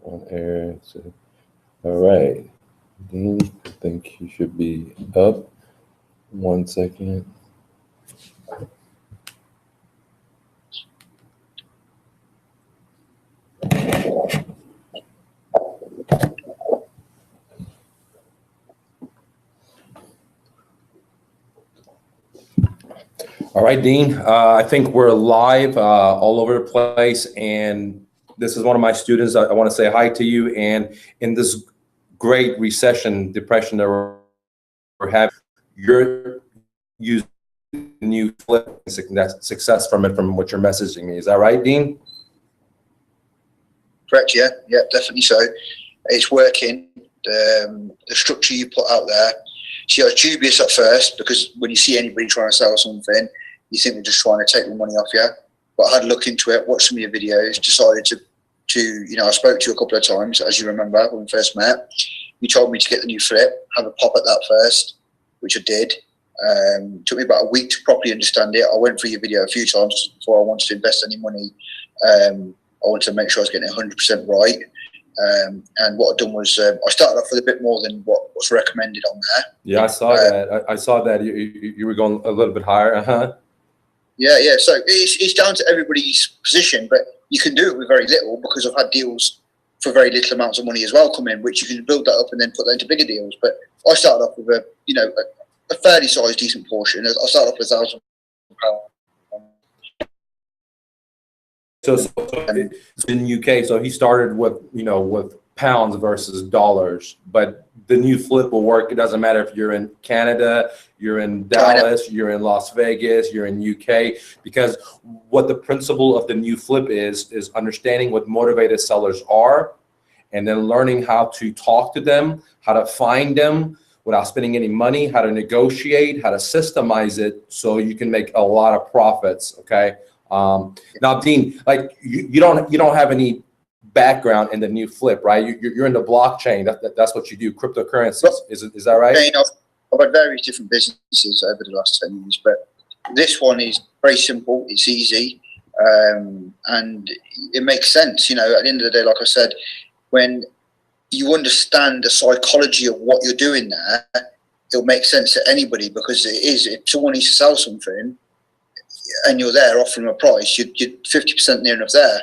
on air. So, all right, Dean, I think you should be up. 1 second. All right, Dean, I think we're live all over the place, and this is one of my students. I want to say hi to you. And in this great recession, depression that we're having, you're using new flip success from it, from what you're messaging me. Is that right, Dean? Correct, yeah, definitely so. It's working. The structure you put out there. See, I was dubious at first because when you see anybody trying to sell something, you think they're just trying to take the money off you. But I had a look into it, watched some of your videos, decided to I spoke to you a couple of times, as you remember, when we first met. You told me to get the new flip, have a pop at that first, which I did. Took me about a week to properly understand it. I went through your video a few times before I wanted to invest any money. I wanted to make sure I was getting it 100% right. And what I've done was I started off with a bit more than what was recommended on there. Yeah, I saw that. I saw that you were going a little bit higher. Yeah. So it's down to everybody's position, but you can do it with very little because I've had deals for very little amounts of money as well come in, which you can build that up and then put that into bigger deals. But I started off with a fairly sized decent portion. I started off with £1,000. So in UK, so he started with with pounds versus dollars, but the new flip will work. It doesn't matter if you're in Canada, you're in Dallas, you're in Las Vegas, you're in UK, because what the principle of the new flip is understanding what motivated sellers are, and then learning how to talk to them, how to find them without spending any money, how to negotiate, how to systemize it so you can make a lot of profits. Okay. Now, Dean, like you don't have any background in the new flip, right? You're in the blockchain. That's what you do, cryptocurrencies. Is that right? I've had various different businesses over the last 10 years, but this one is very simple. It's easy, and it makes sense. At the end of the day, like I said, when you understand the psychology of what you're doing there, it'll make sense to anybody, because it is. If someone needs to sell something, and you're there offering a price, you're 50% near enough there.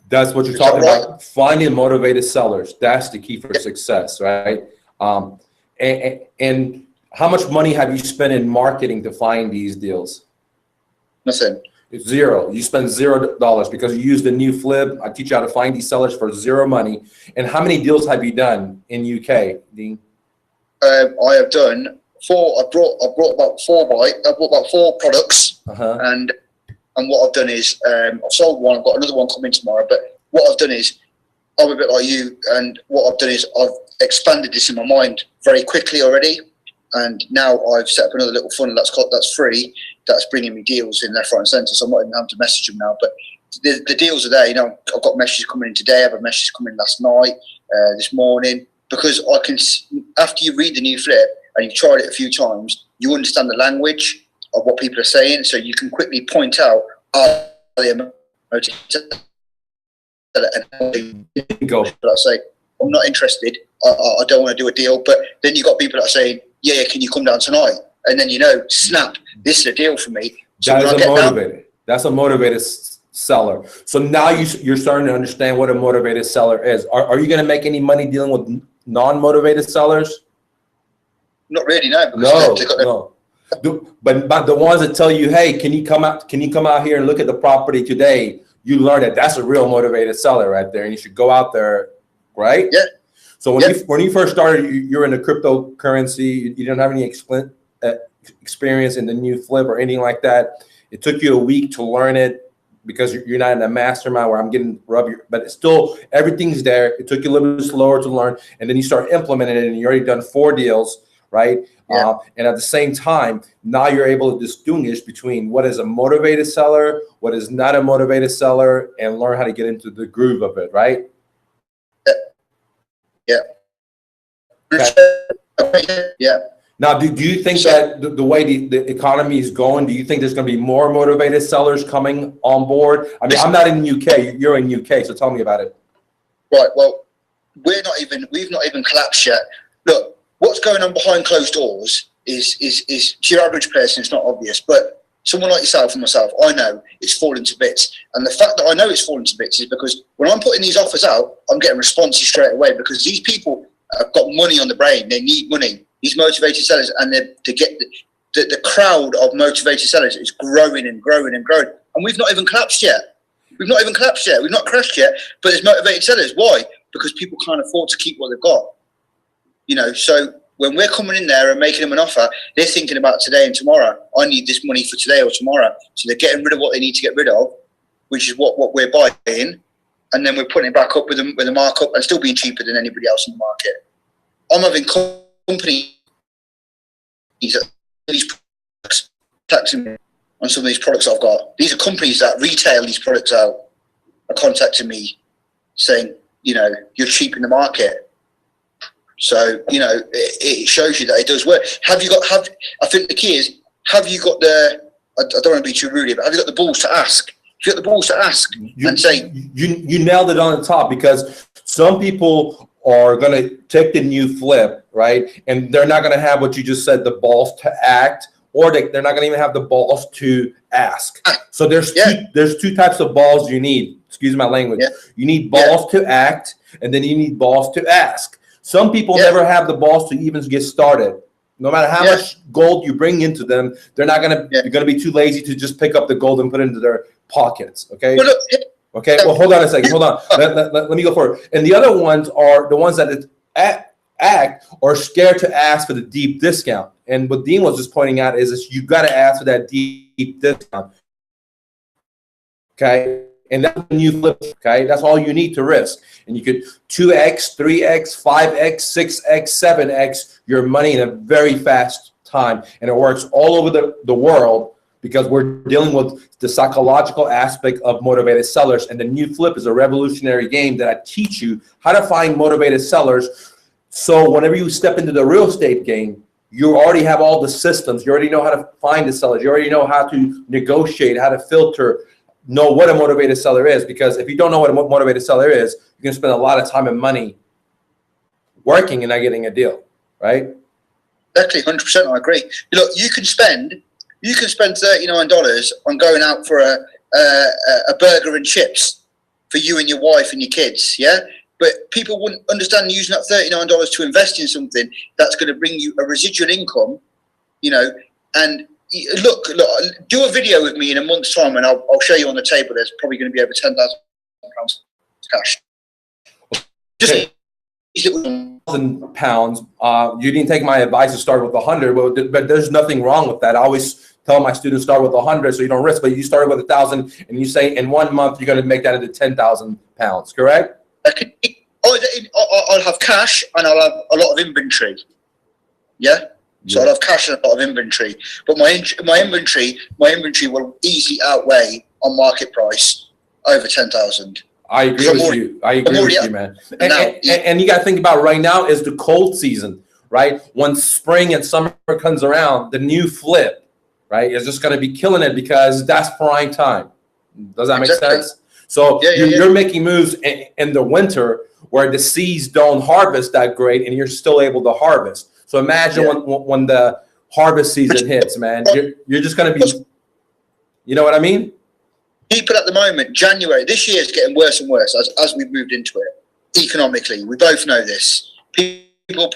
That's what you're talking about. Finding motivated sellers. That's the key for success, right? And how much money have you spent in marketing to find these deals? Nothing. It's zero. You spend $0 because you use the new flip. I teach you how to find these sellers for zero money. And how many deals have you done in UK, Dean? I have done 4. I brought about 4 products, and what I've done is I've sold one. I've got another one coming tomorrow. But what I've done is I'm a bit like you, and what I've done is I've expanded this in my mind very quickly already, and now I've set up another little funnel that's free, that's bringing me deals in left, right, and centre. So I'm not even having to message them now, but the deals are there. I've got messages coming in today. I've had messages coming in last night, this morning. Because I can, after you read the new flip and you've tried it a few times, you understand the language of what people are saying, so you can quickly point out, are they motivated? And go. I say, I'm not interested. I don't want to do a deal. But then you've got people that are saying, yeah, can you come down tonight? And then snap, this is a deal for me. So that's a motivated seller. So now you're starting to understand what a motivated seller is. Are you going to make any money dealing with non-motivated sellers? Not really, no. No. But the ones that tell you, hey, can you come out here and look at the property today? You learn that's a real motivated seller right there, and you should go out there, right? Yeah. So when you first started, you're in the cryptocurrency. You didn't have any experience in the new flip or anything like that. It took you a week to learn it, because you're not in a mastermind where I'm getting rubbed, but it's still, everything's there. It took you a little bit slower to learn, and then you start implementing it, and you already done 4 deals, right? Yeah. And at the same time, now you're able to distinguish between what is a motivated seller, what is not a motivated seller, and learn how to get into the groove of it, right? Yeah. Okay. Yeah. Now, do you think that the way the economy is going, do you think there's going to be more motivated sellers coming on board? I mean, I'm not in the UK. You're in UK, so tell me about it. Right. Well, we've not even collapsed yet. Look, what's going on behind closed doors is to your average person, it's not obvious, but someone like yourself and myself, I know it's falling to bits. And the fact that I know it's falling to bits is because when I'm putting these offers out, I'm getting responses straight away, because these people have got money on the brain. They need money. These motivated sellers, and the crowd of motivated sellers is growing and growing and growing. And we've not even collapsed yet. We've not crashed yet, but there's motivated sellers. Why? Because people can't afford to keep what they've got. So when we're coming in there and making them an offer, they're thinking about today and tomorrow. I need this money for today or tomorrow. So they're getting rid of what they need to get rid of, which is what we're buying. And then we're putting it back up with a markup and still being cheaper than anybody else in the market. I'm having companies that these products taxing me on some of these products I've got. These are companies that retail these products out are contacting me saying, you're cheap in the market. So, it shows you that it does work. I think the key is, have you got I don't want to be too rude here, but have you got the balls to ask? If you got the balls to ask and say. You nailed it on the top, because some people are going to take the new flip, right? And they're not going to have what you just said, the balls to act, or they're not going to even have the balls to ask. So there's two types of balls you need. Excuse my language. Yeah. You need balls to act, and then you need balls to ask. Some people never have the balls to even get started. No matter how much gold you bring into them, they're going to be too lazy to just pick up the gold and put it into their pockets. Okay. Well, look, okay. Well, hold on a second. Hold on. Let me go forward. And the other ones are the ones that act or scared to ask for the deep discount. And what Dean was just pointing out is you got to ask for that deep discount. Okay. And that's when you flip. Okay. That's all you need to risk. And you could 2x, 3x, 5x, 6x, 7x your money in a very fast time. And it works all over the world, because we're dealing with the psychological aspect of motivated sellers. And the new flip is a revolutionary game that I teach you how to find motivated sellers. So whenever you step into the real estate game, you already have all the systems. You already know how to find the sellers. You already know how to negotiate, how to filter, know what a motivated seller is. Because if you don't know what a motivated seller is, you're going to spend a lot of time and money working and not getting a deal, right? Exactly, 100%. I agree. Look, you can spend $39 on going out for a burger and chips for you and your wife and your kids, yeah? But people wouldn't understand using that $39 to invest in something that's going to bring you a residual income, and look, do a video with me in a month's time, and I'll show you on the table there's probably going to be over £10,000 cash. Okay. £1,000. You didn't take my advice to start with 100, but there's nothing wrong with that. I always tell my students start with 100 so you don't risk, but you started with 1,000 and you say in 1 month you're going to make that into £10,000, correct? I'll have cash and I'll have a lot of inventory. Yeah. So I'll have cash and a lot of inventory, but my inventory will easily outweigh on market price over 10,000. I agree with you. I agree with you, man. And you got to think about right now is the cold season, right? When spring and summer comes around, the new flip, right, is just going to be killing it, because that's prime time. Does that make sense? So you're making moves in the winter where the seeds don't harvest that great, and you're still able to harvest. So imagine when the harvest season hits, man, you're just going to be, you know what I mean? People at the moment, January, this year is getting worse and worse as we've moved into it. Economically, we both know this. People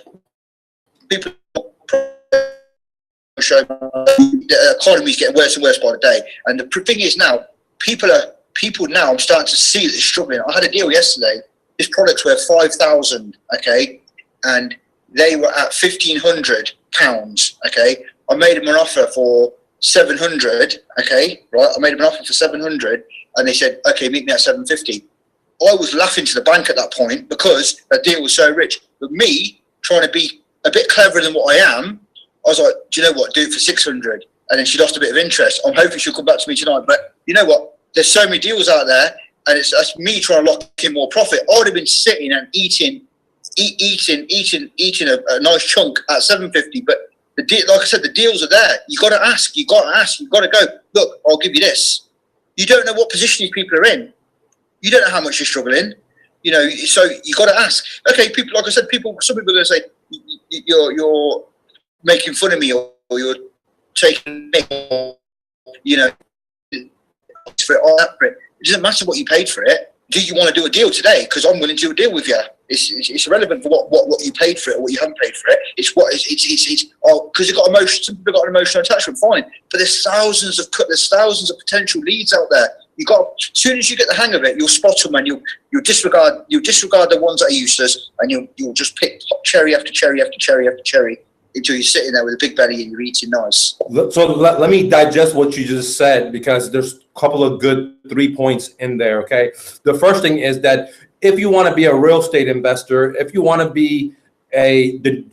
show the economy is getting worse and worse by the day. And the thing is now, people now, I'm starting to see that they're struggling. I had a deal yesterday. This product's worth 5,000, okay, and they were at £1,500, okay. I made them an offer for 700, okay, right? I made them an offer for 700, and they said, okay, meet me at 750. I was laughing to the bank at that point because that deal was so rich. But me trying to be a bit cleverer than what I am, I was like, do you know what? Do it for 600. And then she lost a bit of interest. I'm hoping she'll come back to me tonight. But you know what? There's so many deals out there, and that's me trying to lock in more profit. I would have been sitting and eating a nice chunk at 750, but like I said, the deals are there. You got to ask. You got to ask. You got to go. Look, I'll give you this. You don't know what position these people are in. You don't know how much you're struggling. You know, so you got to ask. Okay, people, like I said, some people are going to say you're making fun of me, or you're taking, you know, for it, all that for it. It doesn't matter what you paid for it. Do you want to do a deal today? Because I'm willing to do a deal with you. It's irrelevant for what you paid for it or what you haven't paid for it. It's because you've got emotion. Some people got an emotional attachment, fine. But there's thousands of potential leads out there. As soon as you get the hang of it, you'll spot them, and you'll disregard the ones that are useless, and you'll just pick cherry after cherry after cherry after cherry until you're sitting there with a big belly and you're eating nice. So let me digest what you just said, because there's a couple of good 3 points in there. Okay, the first thing is that if you want to be a real estate investor, if you want to be the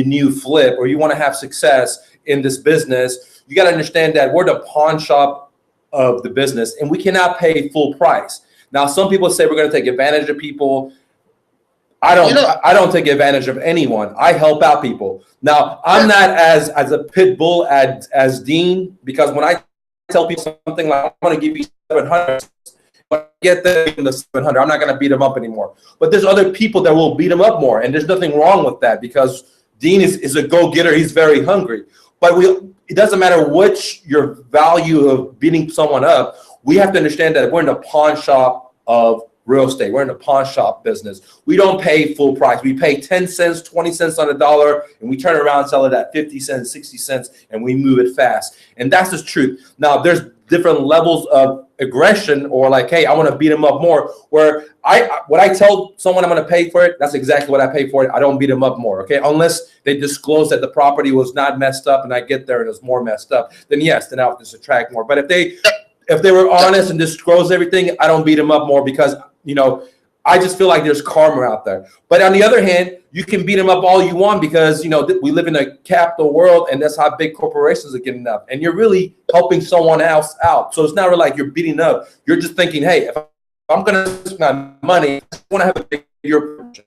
new flip, or you want to have success in this business, you got to understand that we're the pawn shop of the business, and we cannot pay full price. Now, some people say we're going to take advantage of people. I don't take advantage of anyone. I help out people. Now, I'm not as a pit bull as Dean, because when I tell people something like, I'm going to give you 700, when I get them the 700, I'm not going to beat them up anymore. But there's other people that will beat them up more, and there's nothing wrong with that, because Dean is a go-getter. He's very hungry. But it doesn't matter what your value of beating someone up. We have to understand that we're in the pawn shop of real estate. We're in the pawn shop business. We don't pay full price. We pay 10 cents, 20 cents on the dollar, and we turn around and sell it at 50 cents, 60 cents, and we move it fast. And that's the truth. Now, there's different levels of aggression, or like, hey, I want to beat them up more, where when I tell someone I'm going to pay for it, that's exactly what I pay for it. I don't beat them up more, okay? Unless they disclose that the property was not messed up and I get there and it's more messed up, then yes, then I'll just attract more. But if they were honest and disclose everything, I don't beat them up more, because, you know, I just feel like there's karma out there. But on the other hand, you can beat them up all you want, because, you know, we live in a capital world, and that's how big corporations are getting up. And you're really helping someone else out. So it's not really like you're beating up. You're just thinking, hey, if I'm going to spend my money, I want to have a bigger portion.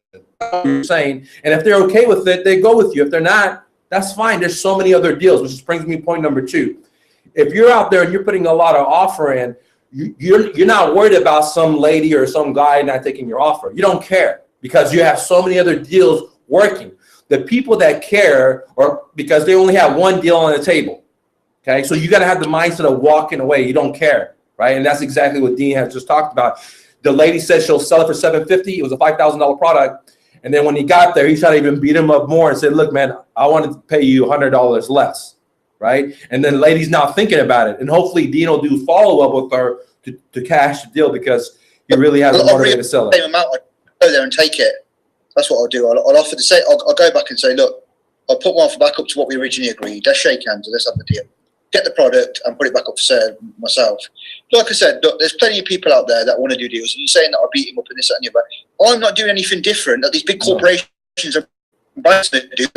You're saying, and if they're okay with it, they go with you. If they're not, that's fine. There's so many other deals, which brings me to point number 2. If you're out there and you're putting a lot of offer in, you're not worried about some lady or some guy not taking your offer. You don't care, because you have so many other deals working. The people that care are because they only have one deal on the table. Okay, so you got to have the mindset of walking away. You don't care, right? And that's exactly what Dean has just talked about. The lady said she'll sell it for $750. It was a $5,000 product, and then when he got there, he tried to even beat him up more and said, "Look, man, I wanted to pay you $100 less." Right? And then the lady's now thinking about it. And hopefully Dean will do follow-up with her to cash the deal, because he really has a motivated to sell it. I'll go there and take it. That's what I'll do. I'll offer to say, I'll go back and say, look, I'll put my offer back up to what we originally agreed. Let's shake hands and let's have the deal. Get the product and put it back up for sale myself. Like I said, look, there's plenty of people out there that want to do deals. And you're saying that I'll beat him up and this, that, and the other. I'm not doing anything different that these big corporations are to do.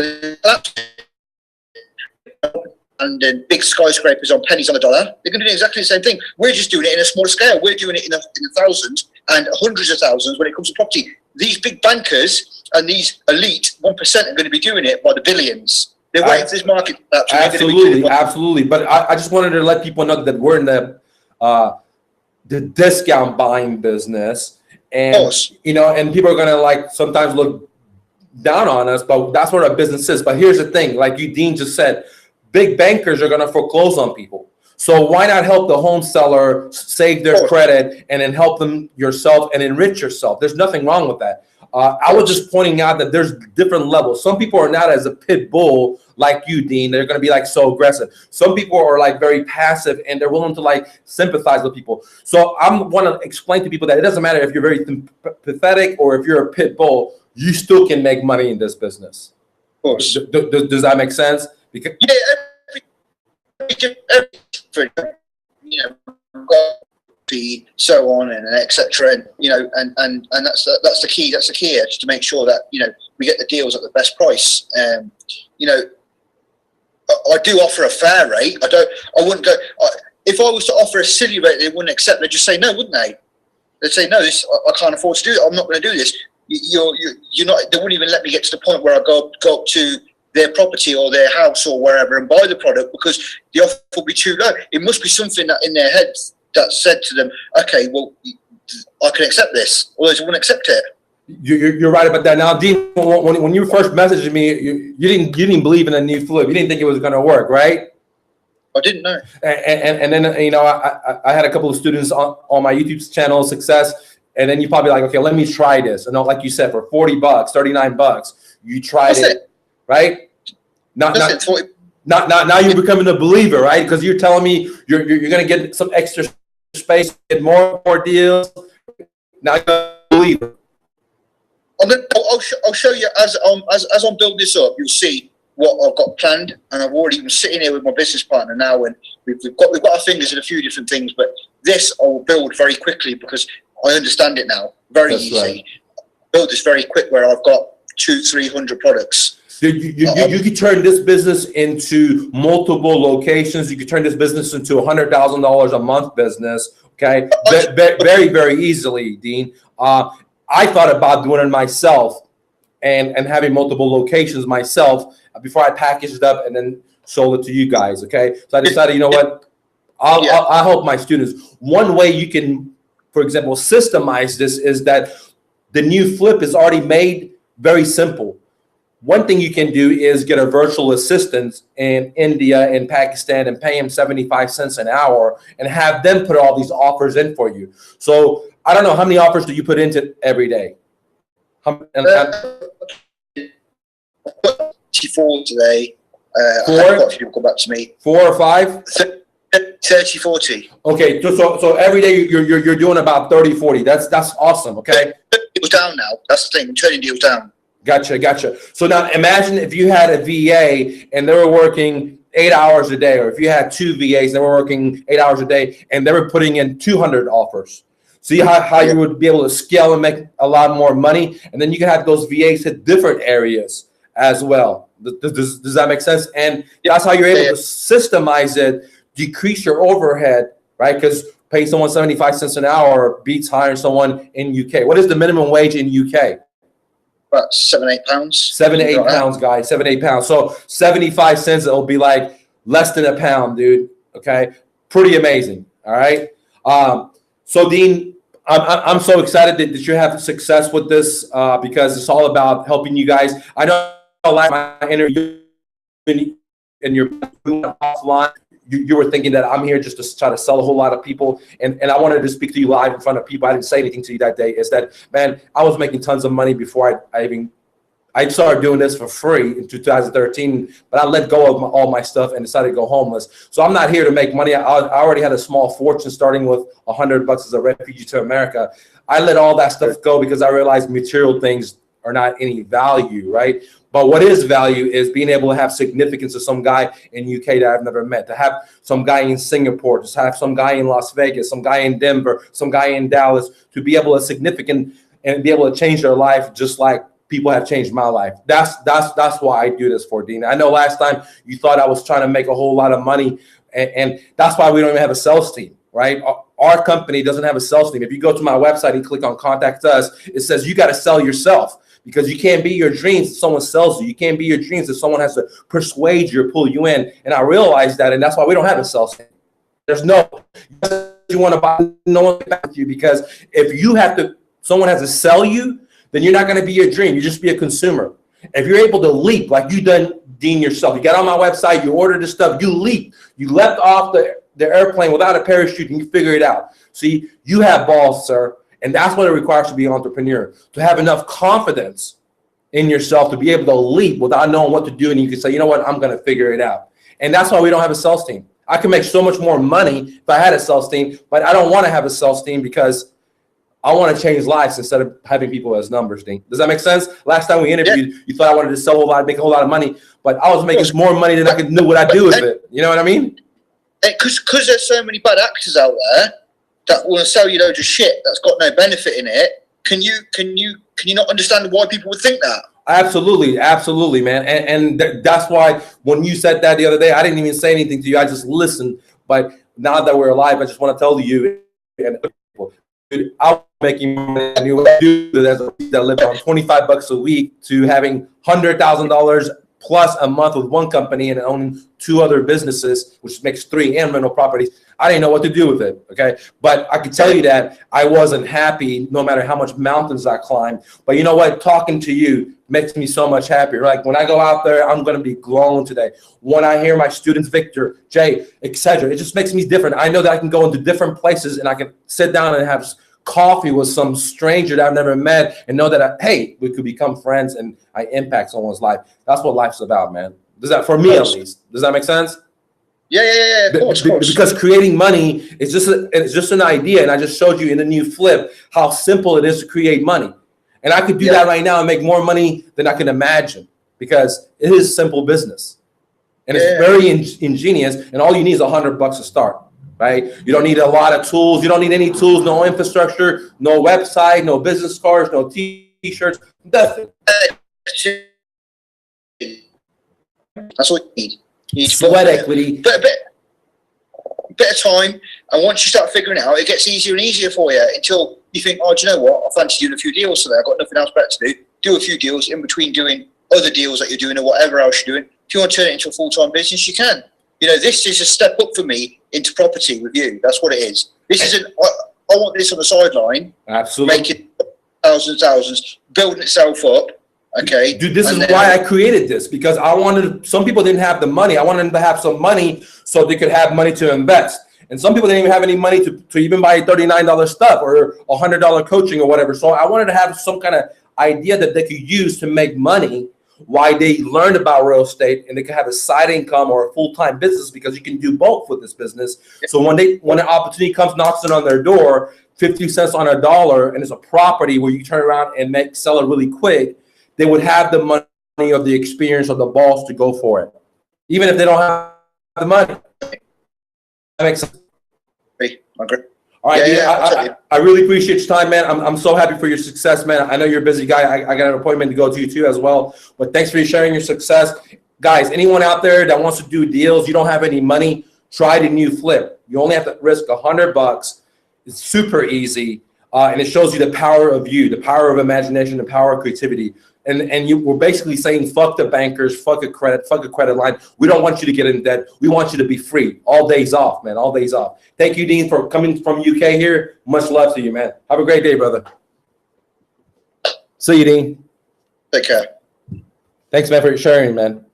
And then big skyscrapers on pennies on the dollar. They're going to do exactly the same thing. We're just doing it in a smaller scale. We're doing it in the thousands and hundreds of thousands when it comes to property. These big bankers and these elite 1% are going to be doing it by the billions. They're waiting for this market. Absolutely. But I just wanted to let people know that we're in the discount buying business. And, you know, and people are going to like sometimes look down on us, but that's what our business is. But here's the thing, like Dean just said, big bankers are going to foreclose on people. So why not help the home seller save their credit and then help them yourself and enrich yourself? There's nothing wrong with that. I was just pointing out that there's different levels. Some people are not as a pit bull like you, Dean. They're going to be like so aggressive. Some people are like very passive and they're willing to like sympathize with people. So I want to explain to people that it doesn't matter if you're very pathetic or if you're a pit bull, you still can make money in this business. Of course. Does that make sense? Because so on and etc. And and that's the key. That's the key here, just to make sure that we get the deals at the best price. I do offer a fair rate. I wouldn't go. If I was to offer a silly rate, they wouldn't accept. They'd just say no, wouldn't they? They'd say no. This I can't afford to do it. I'm not going to do this. You're not. They wouldn't even let me get to the point where I go up to their property or their house or wherever and buy the product because the offer will be too low. It must be something that in their heads that said to them, okay, well, I can accept this, or they won't accept it. You're right about that. Now, Dean, when you first messaged me, you didn't believe in a new flip. You didn't think it was going to work, right? I didn't know. And then, you know, I had a couple of students on my YouTube channel, Success, and then you probably like, okay, let me try this. And like you said, for $40, $39, you tried it, right? Now you're becoming a believer, right? Because you're telling me you're going to get some extra space, get more deals. Now you're a believer. I'll show you as I'm building this up. You'll see what I've got planned, and I've already been sitting here with my business partner now, and we've got our fingers in a few different things. But this I will build very quickly because I understand it now. Very That's easy. Right. Build this very quick where I've got 200-300 products. You could turn this business into multiple locations. You could turn this business into $100,000 a month business. Okay, very, very easily, Dean. I thought about doing it myself and having multiple locations myself before I packaged it up and then sold it to you guys. Okay, so I decided, you know what? I'll help my students. One way you can, for example, systemize this is that the new flip is already made very simple. One thing you can do is get a virtual assistant in India and Pakistan and pay them 75 cents an hour and have them put all these offers in for you. So I don't know, how many offers do you put into every day? 34 today. Four? People come back to me. 4 or 5? 30, 40. Okay, so every day you're doing about 30, 40. That's awesome. Okay. It was down now. That's the thing. I'm turning deals down. Gotcha. So now imagine if you had a VA and they were working 8 hours a day, or if you had 2 VAs and they were working 8 hours a day and they were putting in 200 offers. See how you would be able to scale and make a lot more money, and then you can have those VAs hit different areas as well. Does that make sense? And that's how you're able to systemize it, decrease your overhead, right? Because paying someone 75 cents an hour beats hiring someone in UK. What is the minimum wage in UK? About £7-8. 7 to 8 pounds, guys. 7 to 8 pounds. So 75 cents, it'll be like less than a pound, dude. Okay, pretty amazing. All right. So Dean, I'm so excited that you have success with this because it's all about helping you guys. I know like my interview and your offline, you were thinking that I'm here just to try to sell a whole lot of people. And I wanted to speak to you live in front of people. I didn't say anything to you that day. Is that, man, I was making tons of money before I started doing this for free in 2013, but I let go of all my stuff and decided to go homeless. So I'm not here to make money. I already had a small fortune starting with $100 as a refugee to America. I let all that stuff go because I realized material things are not any value, right? But what is value is being able to have significance to some guy in UK that I've never met, to have some guy in Singapore, to have some guy in Las Vegas, some guy in Denver, some guy in Dallas, to be able to significant and be able to change their life just like people have changed my life. That's why I do this for, Dean. I know last time you thought I was trying to make a whole lot of money, and that's why we don't even have a sales team, right? Our company doesn't have a sales team. If you go to my website and click on Contact Us, it says you got to sell yourself. Because you can't be your dreams if someone sells you. You can't be your dreams if someone has to persuade you or pull you in. And I realized that, and that's why we don't have a sales team. There's you want to buy, no one back with you, because if someone has to sell you, then you're not going to be your dream. You just be a consumer. If you're able to leap like you done, Dean, yourself, you got on my website, you ordered this stuff, you leaped, you leapt off the airplane without a parachute, and you figure it out. See, you have balls, sir. And that's what it requires to be an entrepreneur, to have enough confidence in yourself to be able to leap without knowing what to do. And you can say, you know what, I'm going to figure it out. And that's why we don't have a sales team. I can make so much more money if I had a sales team, but I don't want to have a sales team because I want to change lives instead of having people as numbers, Dean. Does that make sense? Last time we interviewed, you thought I wanted to sell a whole lot, make a whole lot of money, but I was making more money than I knew what I do with it. You know what I mean? Because there's so many bad actors out there that want to sell you loads of shit that's got no benefit in it. Can you not understand why people would think that? Absolutely, man. And that's why when you said that the other day, I didn't even say anything to you. I just listened. But now that we're alive, I just want to tell you and people, dude, I'm making money. I knew what to do that lived on $25 a week to having $100,000 plus a month with one company and owning 2 other businesses, which makes 3 and rental properties. I didn't know what to do with it, okay? But I could tell you that I wasn't happy no matter how much mountains I climbed. But you know what? Talking to you makes me so much happier. Like when I go out there, I'm going to be glowing today. When I hear my students, Victor, Jay, etc., it just makes me different. I know that I can go into different places and I can sit down and have coffee with some stranger that I've never met and know that, hey, we could become friends and I impact someone's life. That's what life's about, man. Does that, for me at least, does that make sense? Yeah. Of course. Because creating money is just an idea, and I just showed you in the new flip how simple it is to create money. And I could do that right now and make more money than I can imagine because it is simple business, and it's very ingenious. And all you need is $100 to start. Right? You don't need a lot of tools. You don't need any tools. No infrastructure. No website. No business cards. No T-shirts. Nothing. That's what you need. You need sweat equity. Bit of time, and once you start figuring it out, it gets easier and easier for you until you think, oh, do you know what? I fancy doing a few deals today. I've got nothing else better to do. Do a few deals in between doing other deals that you're doing or whatever else you're doing. If you want to turn it into a full-time business, you can. You know, this is a step up for me into property with you. That's what it is. This isn't, I want this on the sideline. Absolutely. Making thousands, building itself up. Okay. Dude, this is why I created this, because I wanted, some people didn't have the money. I wanted them to have some money so they could have money to invest. And some people didn't even have any money to even buy $39 stuff or $100 coaching or whatever. So I wanted to have some kind of idea that they could use to make money while they learned about real estate, and they could have a side income or a full-time business, because you can do both with this business. So when an opportunity comes, knocks it on their door, 50 cents on a dollar, and it's a property where you turn around and sell it really quick, they would have the money of the experience of the boss to go for it, even if they don't have the money. That makes sense. All right, I really appreciate your time, man. I'm so happy for your success, man. I know you're a busy guy. I got an appointment to go to too as well. But thanks for sharing your success. Guys, anyone out there that wants to do deals, you don't have any money, try the new flip. You only have to risk $100. It's super easy. And it shows you the power of you, the power of imagination, the power of creativity. And we're basically saying, fuck the bankers, fuck a credit line. We don't want you to get in debt. We want you to be free. All days off, man, all days off. Thank you, Dean, for coming from UK here. Much love to you, man. Have a great day, brother. See you, Dean. Take care. Thanks, man, for sharing, man.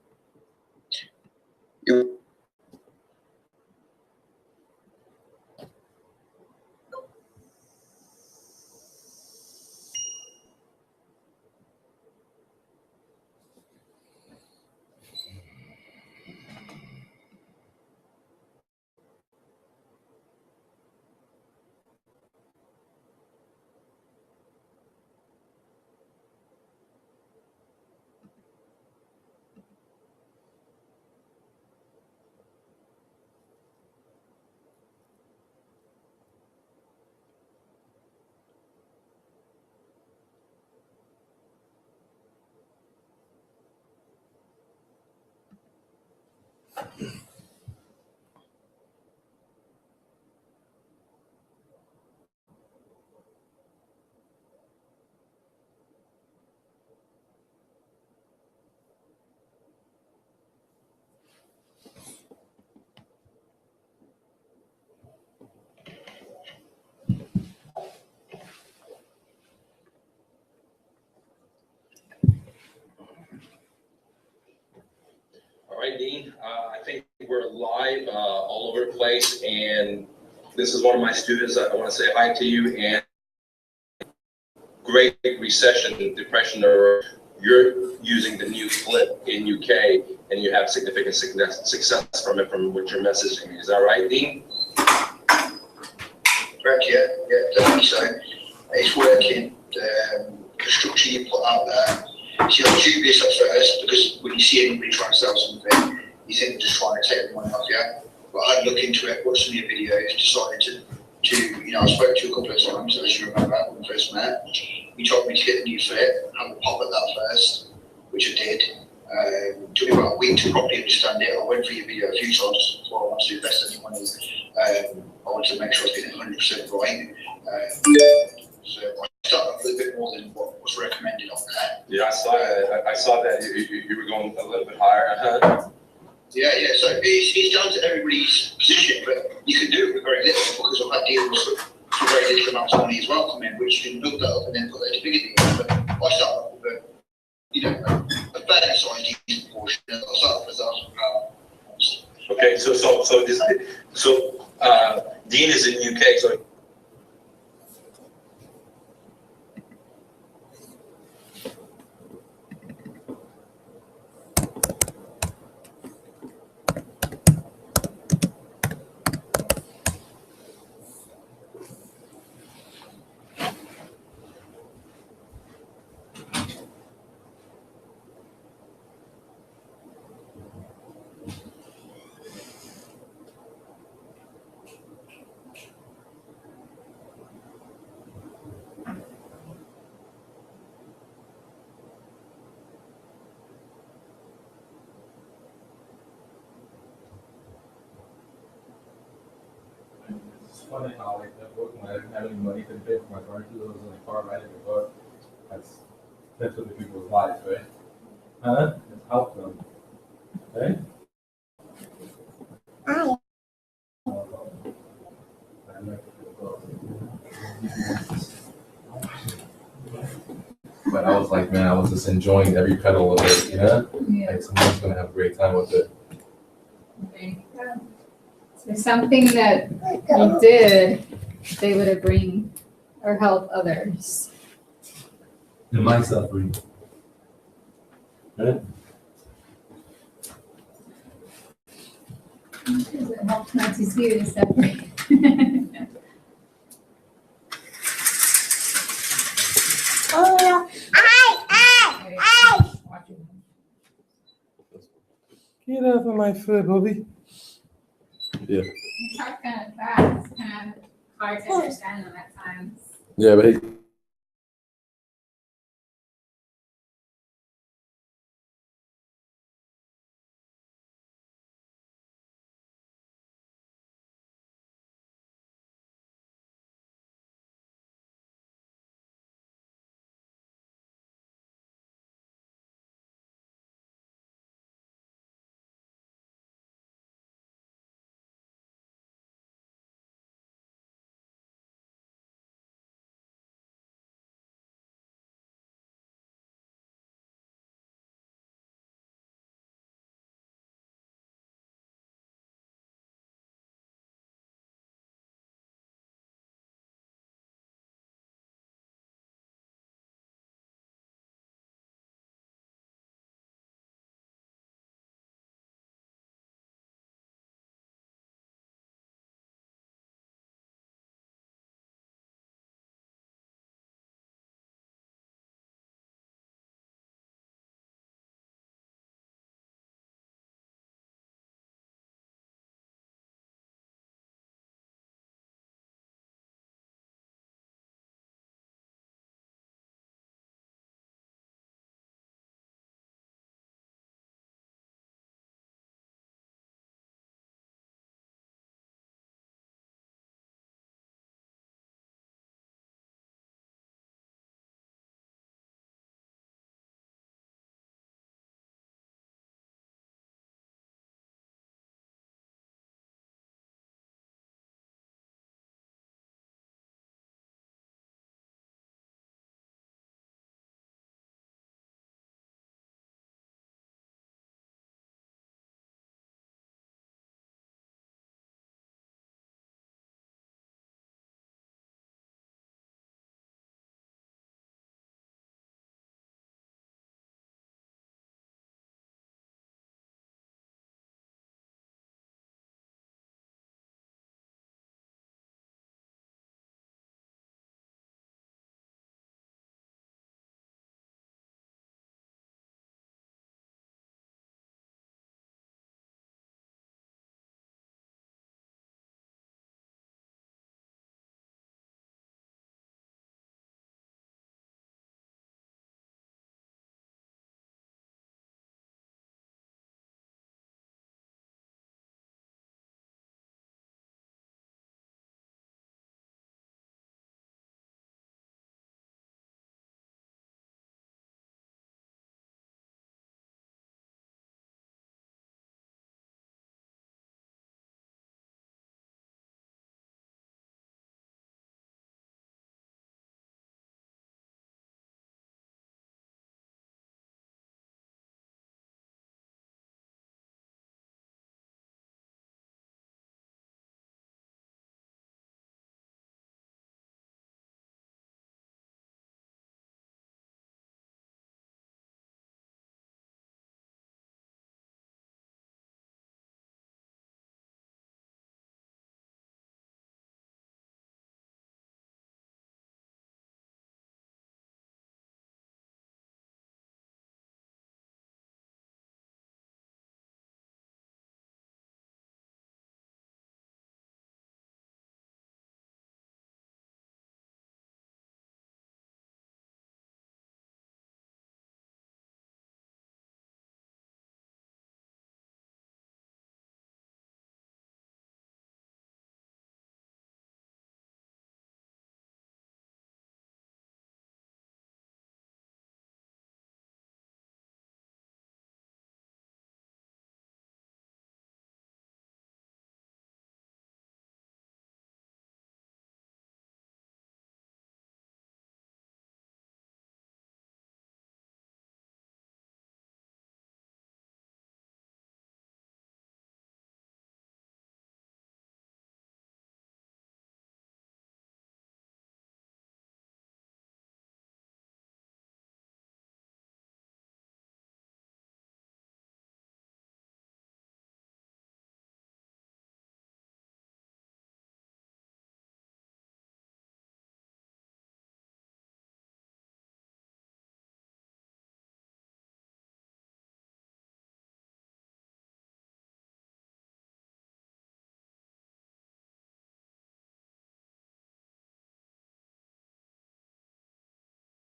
All right, Dean, I think we're live all over the place, and this is one of my students. I want to say hi to you. And Great Recession, Depression, or you're using the new flip in UK, and you have significant success from it, from what you're messaging me. Is that right, Dean? Correct, yeah, definitely so. It's working. The structure you put out there, so you're dubious at first, because when you see anybody trying to sell something, you think they're just trying to take the money off you. But I had a look into it, watched some of your videos, decided to I spoke to you a couple of times, as you remember, when we first met. You told me to get the new flip, have a pop at that first, which I did. It took me about a week to properly understand it. I went through your video a few times before I wanted to invest any money. I wanted to make sure I was getting 100% right. So started off with a bit more than what was recommended on there. Yeah, I saw that. I saw that you were going a little bit higher. Yeah. So it's down to everybody's position, but you can do it with very little because I've had deals for very little amounts of money as well come in, which you can build that up and then put that to bigger deals. But I started off with a fairly sized decent portion. I started off with £1,000. Okay, so Dean is in UK, so. It's funny how like that book when I didn't have any money to pay for my car too, I was in the car writing the book. That's what the people's lives, right? Huh? It's helped them. Right? But I was like, man, I was just enjoying every petal of it, you know? Yeah. Like someone's gonna have a great time with it. Okay. So something that you did, they would have bring or help others. And my suffering. Right? Because it helps not to see the suffering. Get off of my foot, Bobby. Yeah. You talk kind of fast, kind of hard to understand them at times. Yeah, but he